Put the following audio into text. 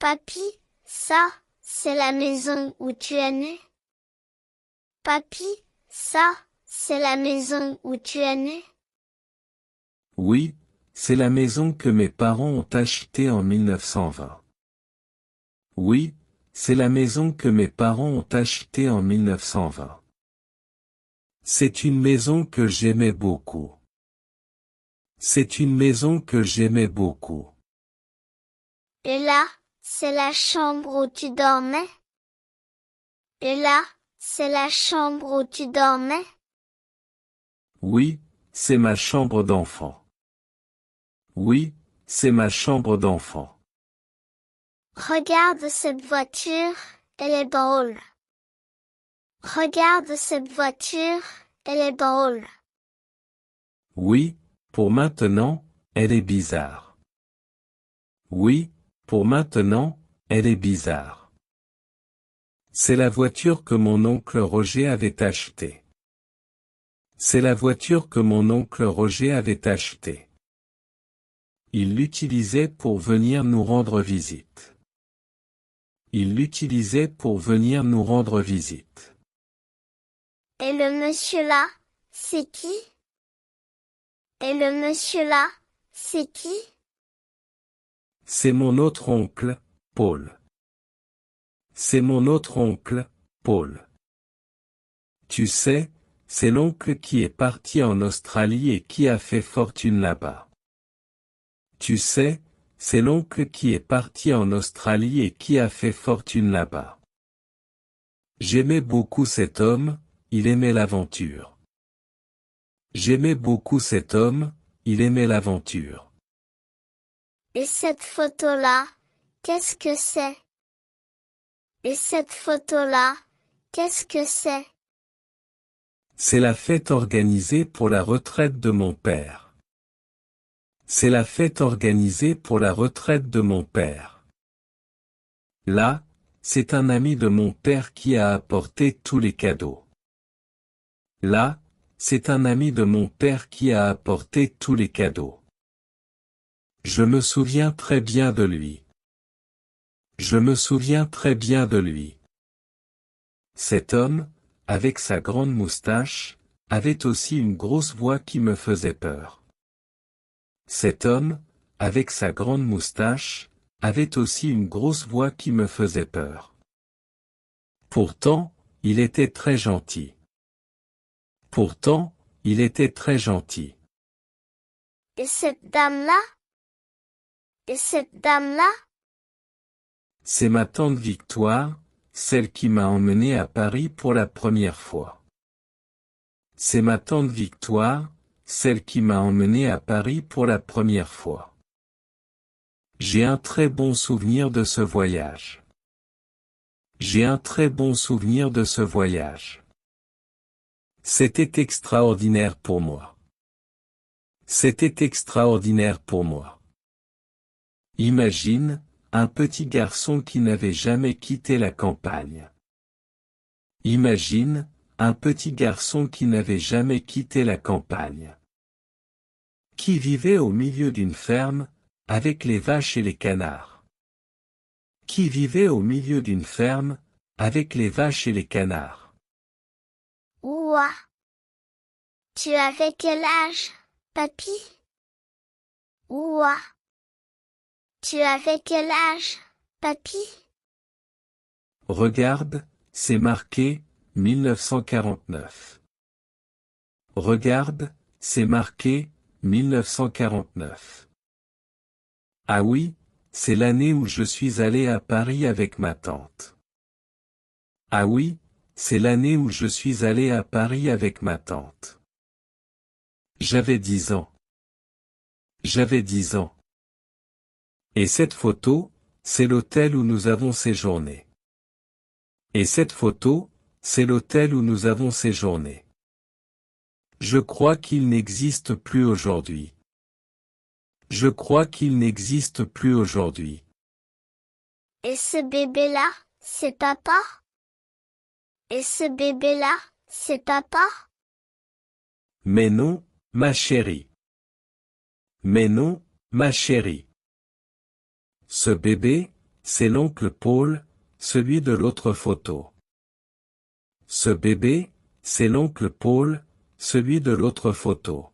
Papy, ça, c'est la maison où tu es né? Papy, ça, c'est la maison où tu es né? Oui, c'est la maison que mes parents ont achetée en 1920. Oui, c'est la maison que mes parents ont achetée en 1920. C'est une maison que j'aimais beaucoup. C'est une maison que j'aimais beaucoup. Et là, c'est la chambre où tu dormais? Et là, c'est la chambre où tu dormais? Oui, c'est ma chambre d'enfant. Oui, c'est ma chambre d'enfant. Regarde cette voiture, elle est drôle. Regarde cette voiture, elle est drôle. Oui, pour maintenant, elle est bizarre. Oui, pour maintenant, elle est bizarre. C'est la voiture que mon oncle Roger avait achetée. C'est la voiture que mon oncle Roger avait achetée. Il l'utilisait pour venir nous rendre visite. Il l'utilisait pour venir nous rendre visite. Et le monsieur là, c'est qui? Et le monsieur là, c'est qui? C'est mon autre oncle, Paul. C'est mon autre oncle, Paul. Tu sais, c'est l'oncle qui est parti en Australie et qui a fait fortune là-bas. Tu sais, c'est l'oncle qui est parti en Australie et qui a fait fortune là-bas. J'aimais beaucoup cet homme, il aimait l'aventure. J'aimais beaucoup cet homme, il aimait l'aventure. Et cette photo-là, qu'est-ce que c'est? Et cette photo-là, qu'est-ce que c'est? C'est la fête organisée pour la retraite de mon père. C'est la fête organisée pour la retraite de mon père. Là, c'est un ami de mon père qui a apporté tous les cadeaux. Là, c'est un ami de mon père qui a apporté tous les cadeaux. Je me souviens très bien de lui. Je me souviens très bien de lui. Cet homme, avec sa grande moustache, avait aussi une grosse voix qui me faisait peur. Cet homme, avec sa grande moustache, avait aussi une grosse voix qui me faisait peur. Pourtant, il était très gentil. Pourtant, il était très gentil. Et cette dame-là? Et cette dame-là? C'est ma tante Victoire, celle qui m'a emmené à Paris pour la première fois. C'est ma tante Victoire, celle qui m'a emmené à Paris pour la première fois. J'ai un très bon souvenir de ce voyage. J'ai un très bon souvenir de ce voyage. C'était extraordinaire pour moi. C'était extraordinaire pour moi. Imagine, un petit garçon qui n'avait jamais quitté la campagne. Imagine, un petit garçon qui n'avait jamais quitté la campagne. Qui vivait au milieu d'une ferme, avec les vaches et les canards. Qui vivait au milieu d'une ferme, avec les vaches et les canards. Ouah! Tu avais quel âge, papy? Ouah! Tu avais quel âge, papy? Regarde, c'est marqué, 1949. Regarde, c'est marqué, 1949. Ah oui, c'est l'année où je suis allé à Paris avec ma tante. Ah oui, c'est l'année où je suis allé à Paris avec ma tante. J'avais 10 ans. J'avais 10 ans. Et cette photo, c'est l'hôtel où nous avons séjourné. Et cette photo, c'est l'hôtel où nous avons séjourné. Je crois qu'il n'existe plus aujourd'hui. Je crois qu'il n'existe plus aujourd'hui. Et ce bébé-là, c'est papa? Et ce bébé-là, c'est papa? Mais non, ma chérie. Mais non, ma chérie. Ce bébé, c'est l'oncle Paul, celui de l'autre photo. Ce bébé, c'est l'oncle Paul, celui de l'autre photo.